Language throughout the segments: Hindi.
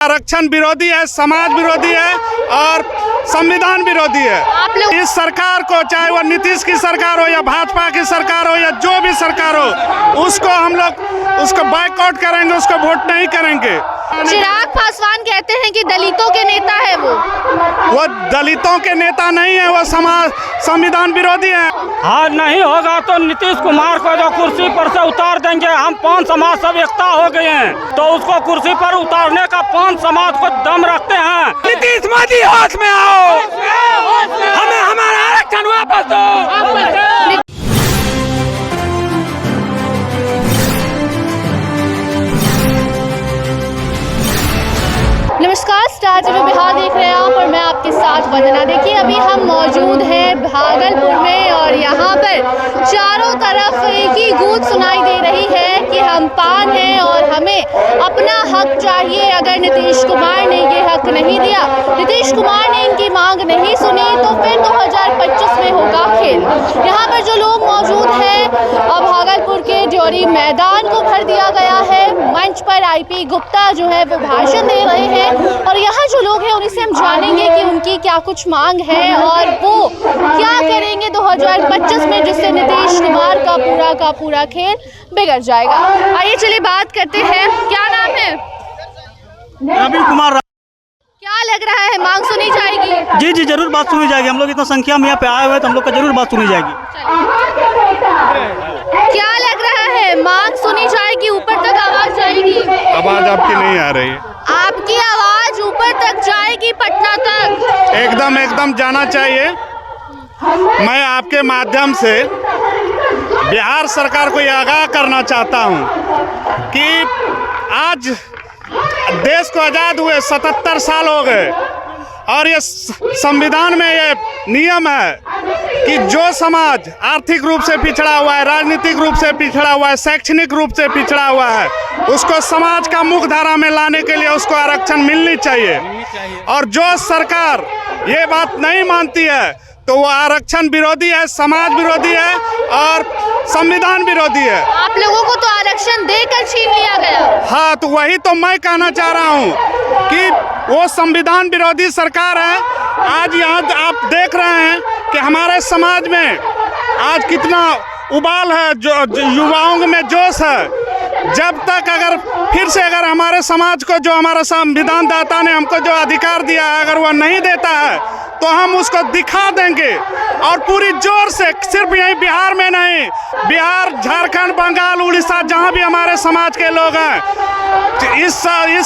आरक्षण विरोधी है, समाज विरोधी है और संविधान विरोधी है। आप लोग इस सरकार को, चाहे वो नीतीश की सरकार हो या भाजपा की सरकार हो या जो भी सरकार हो, उसको हम लोग उसको बायकॉट करेंगे, उसको वोट नहीं करेंगे। चिराग पासवान कहते हैं कि दलितों के नेता है वो दलितों के नेता नहीं है, वो समाज संविधान विरोधी है। हाँ, नहीं होगा तो नीतीश कुमार को जो कुर्सी पर से उतार देंगे। हम 5 समाज सब एकता हो गए हैं तो उसको कुर्सी पर उतारने का 5 समाज को दम रखते हैं। नीतीश मोदी होश में आओ, हमें हमारा आरक्षण वापस दो। नमस्कार, स्टार टीवी बिहार देख रहे हैं आप और मैं आपके साथ वंदना। देखिए, अभी हम मौजूद हैं भागलपुर में और यहाँ पर चारों तरफ एक ही गूंज सुनाई दे रही है कि हम पान हैं और हमें अपना हक चाहिए। अगर नीतीश कुमार ने ये हक नहीं दिया, नीतीश कुमार ने इनकी मांग नहीं सुनी तो फिर 2025 में होगा खेल। यहाँ पर जो लोग मौजूद हैं, भागलपुर के ड्योरी मैदान को भर दिया गया है। मंच पर आईपी गुप्ता जो है वो भाषण दे रहे हैं और यहाँ जो लोग हैं उनसे हम जानेंगे कि उनकी क्या कुछ मांग है और वो क्या करेंगे 2025 में, जिससे नीतीश कुमार का पूरा खेल बिगड़ जाएगा। आइए चलिए बात करते हैं। क्या नाम है? नवीन कुमार। क्या लग रहा है, मांग सुनी जाएगी? जी जी, जरूर बात सुनी जाएगी। हम लोग इतना संख्या में यहाँ पे आए हुए हैं तो हम लोग का जरूर बात सुनी जाएगी। क्या लग रहा है, मांग सुनी जाएगी? ऊपर तक आवाज जाएगी? आवाज आपकी नहीं आ रही है। आपकी आवाज ऊपर तक जाएगी, पटना तक एकदम जाना चाहिए। मैं आपके माध्यम से बिहार सरकार को यह आगाह करना चाहता हूं कि आज देश को आज़ाद हुए 77 साल हो गए और ये संविधान में ये नियम है कि जो समाज आर्थिक रूप से पिछड़ा हुआ है, राजनीतिक रूप से पिछड़ा हुआ है, शैक्षणिक रूप से पिछड़ा हुआ है, उसको समाज का मुख्य धारा में लाने के लिए उसको आरक्षण मिलनी चाहिए। और जो सरकार ये बात नहीं मानती है तो वो आरक्षण विरोधी है, समाज विरोधी है और संविधान विरोधी है। आप लोगों को तो आरक्षण देकर छीन लिया गया। हाँ, तो वही तो मैं कहना चाह रहा हूँ कि वो संविधान विरोधी सरकार है। आज यहाँ आप देख रहे हैं कि हमारे समाज में आज कितना उबाल है, जो युवाओं में जोश है। जब तक अगर हमारे समाज को, जो हमारा संविधान दाता ने हमको जो अधिकार दिया है, अगर वह नहीं देता है तो हम उसको दिखा देंगे और पूरी जोर से। सिर्फ यही बिहार में नहीं, बिहार, झारखंड, बंगाल, उड़ीसा, जहां भी हमारे समाज के लोग हैं, इस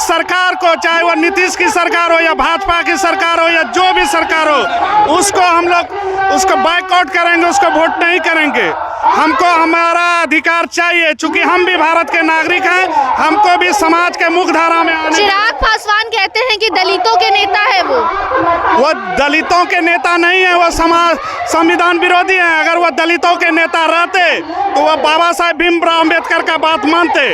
सरकार को, चाहे वो नीतीश की सरकार हो या भाजपा की सरकार हो या जो भी सरकार हो, उसको हम लोग उसको बायकॉट करेंगे, उसको वोट नहीं करेंगे। हमको हमारा अधिकार चाहिए, चूंकि हम भी भारत के नागरिक हैं, हमको भी समाज के मुख्य धारा में आने। चिराग पासवान कहते हैं कि दलितों के नेता है वो दलितों के नेता नहीं है, वो समाज संविधान विरोधी है। अगर वो दलितों के नेता रहते तो वह बाबा साहेब भीमराव अम्बेडकर का बात मानते।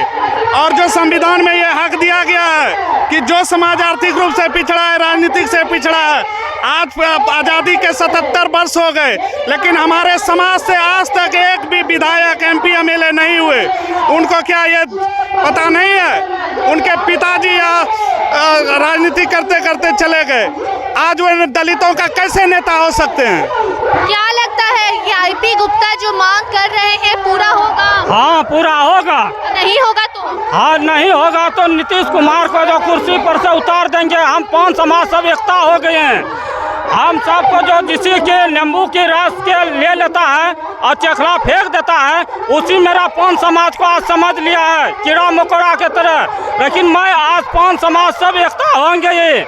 और जो संविधान में ये हक दिया गया है कि जो समाज आर्थिक रूप से पिछड़ा है, राजनीतिक से पिछड़ा है, आज आज़ादी के 77 वर्ष हो गए, लेकिन हमारे समाज से आज तक एक भी विधायक, MP, MLA नहीं हुए। उनको क्या ये पता नहीं है? उनके पिताजी या राजनीति करते करते चले गए। आज वो दलितों का कैसे नेता हो सकते हैं? क्या लगता है कि आईपी गुप्ता जो मांग कर रहे हैं पूरा होगा? हाँ, पूरा होगा। नहीं होगा तो? हाँ, नहीं होगा तो नीतीश कुमार को जो कुर्सी पर से उतार देंगे। हम 5 समाज सब एकता हो गए हैं। हम सबको जो किसी के नींबू की रस के ले लेता है और चखला फेंक देता है, उसी मेरा 5 समाज को आज समझ लिया है, कीड़ा मकोड़ा के तरह। लेकिन मैं आज 5 समाज सब एकता होंगे। ये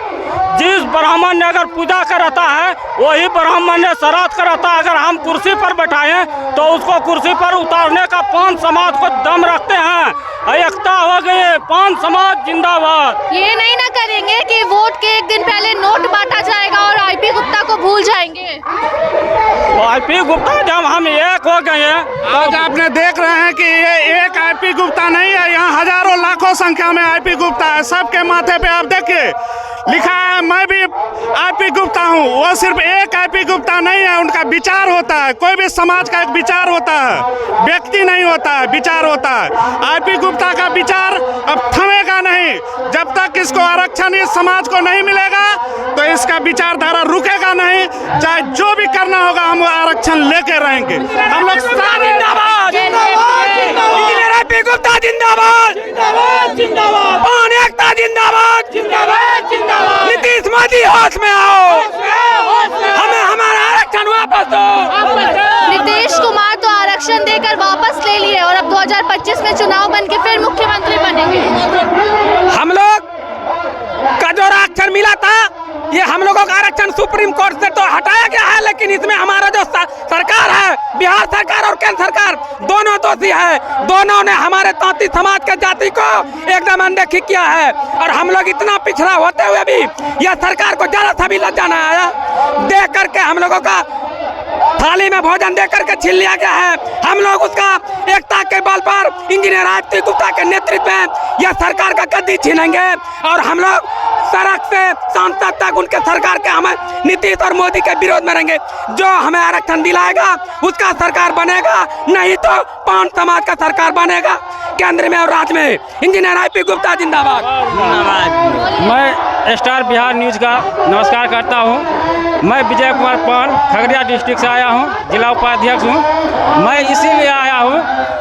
जिस ब्राह्मण ने अगर पूजा करता है वही ब्राह्मण ने श्राद्ध करता है। अगर हम कुर्सी पर बैठाएं तो उसको कुर्सी पर उतारने का 5 समाज को दम रखते हैं। एकता हो गए, 5 समाज जिंदाबाद। ये नहीं ना करेंगे कि वोट के एक दिन पहले नोट बांटा जाएगा और आईपी गुप्ता को भूल जाएंगे? आईपी गुप्ता जब हम एक हो गए हैं, आज आपने देख रहे हैं कि ये एक आईपी गुप्ता नहीं है, यहाँ हजारों लाखों संख्या में आईपी गुप्ता है। सबके माथे पे आप देखिए लिखा है। मैं भी आईपी गुप्ता हूँ, वो सिर्फ एक आईपी गुप्ता नहीं है, उनका विचार होता है। कोई भी समाज का एक विचार होता है, व्यक्ति नहीं होता है, विचार होता है। आईपी गुप्ता का विचार अब थमेगा नहीं। जब तक इसको आरक्षण इस समाज को नहीं मिलेगा तो इसका विचारधारा रुकेगा नहीं। चाहे जो भी करना होगा हम आरक्षण लेके रहेंगे। हम लोग सारे इंजीनियर आईपी गुप्ता जिंदाबाद, जिंदाबाद, जिंदाबाद, पवन एकता जिंदाबाद, जिंदाबाद, जिंदाबाद, नीतीश मोदी होश में आओ, हमें हमारा आरक्षण वापस दो। नीतीश कुमार तो आरक्षण देकर वापस ले लिए और अब 2025 में चुनाव बन के फिर मुख्यमंत्री बनेंगे। हम लोग का जो आरक्षण मिला था, ये हम लोगों का आरक्षण सुप्रीम कोर्ट से तो हटाया गया है, लेकिन इसमें हमारा जो सरकार है, बिहार सरकार और केंद्र सरकार, दोनों दोषी है। दोनों ने हमारे तौती समाज के जाति को एकदम अनदेखी किया है और हम लोग इतना पिछड़ा होते हुए भी यह सरकार को जरा सा भी लज्जा न आया। देख करके हम लोगों का थाली में भोजन दे करके छीन लिया गया है। हम लोग उसका एकता के बल पर इंजीनियर आईपी गुप्ता के नेतृत्व में यह सरकार का गद्दी छीनेंगे और हम लोग सड़क से सांसद तक उनके सरकार के हमें नीतीश और मोदी के विरोध में रहेंगे। जो हमें आरक्षण दिलाएगा उसका सरकार बनेगा, नहीं तो पान समाज का सरकार बनेगा केंद्र में और राज्य में। इंजीनियर आईपी गुप्ता जिंदाबाद। मैं स्टार बिहार न्यूज का नमस्कार करता हूं। मैं विजय कुमार पान खगड़िया डिस्ट्रिक्ट से आया हूं, जिला उपाध्यक्ष हूं। मैं इसीलिए आया हूं,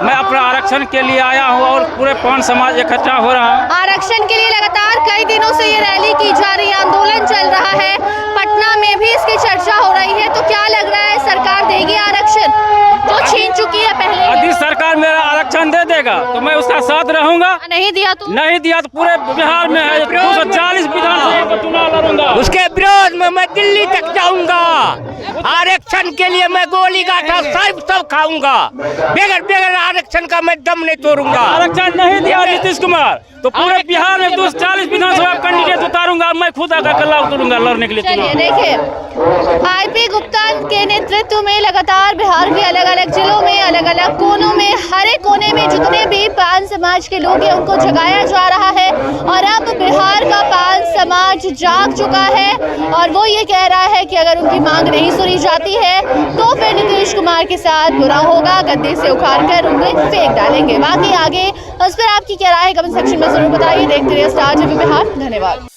मैं अपने आरक्षण के लिए आया हूं और पूरे पान समाज इकट्ठा हो रहा है। आरक्षण के लिए लगातार कई दिनों से ये रैली की जा रही है, आंदोलन चल रहा है, पटना में भी इसकी चर्चा हो रही है। तो क्या लग रहा है, सरकार देगी आरक्षण जो छीन चुकी है पहले? यदि सरकार मेरा आरक्षण दे देगा तो मैं उसका साथ रहूंगा। नहीं दिया तो पूरे बिहार में है 240 विधानसभा का चुनाव लड़ूंगा। उसके विरोध में मैं दिल्ली तक जाऊंगा। आरक्षण के लिए मैं गोली गाठा सब खाऊंगा। बगैर आरक्षण का मैं दम नहीं तोड़ूंगा। आरक्षण नहीं दिया नीतीश कुमार तो पूरे बिहार में 240 विधानसभा कैंडिडेट उतारूंगा और मैं खुद आकर कल्ला उतरूंगा लड़ने के लिए। चलिए देखिए, आईपी गुप्ता के नेतृत्व में लगातार बिहार के अलग अलग जिलों में, अलग अलग कोनों में, हर एक कोने में जितने भी पान समाज के लोग हैं उनको जगाया जा रहा है और अब बिहार का पान समाज जाग चुका है और वो ये कह रहा है कि अगर उनकी मांग नहीं सुनी जाती है तो फिर नीतीश कुमार के साथ बुरा होगा, गद्दी से उखाड़ कर उन्हें फेंक डालेंगे। बाकी आगे उस पर आपकी क्या राय है कमेंट सेक्शन में जरूर बताइए। देखते रहिए स्टार टीवी बिहार। धन्यवाद।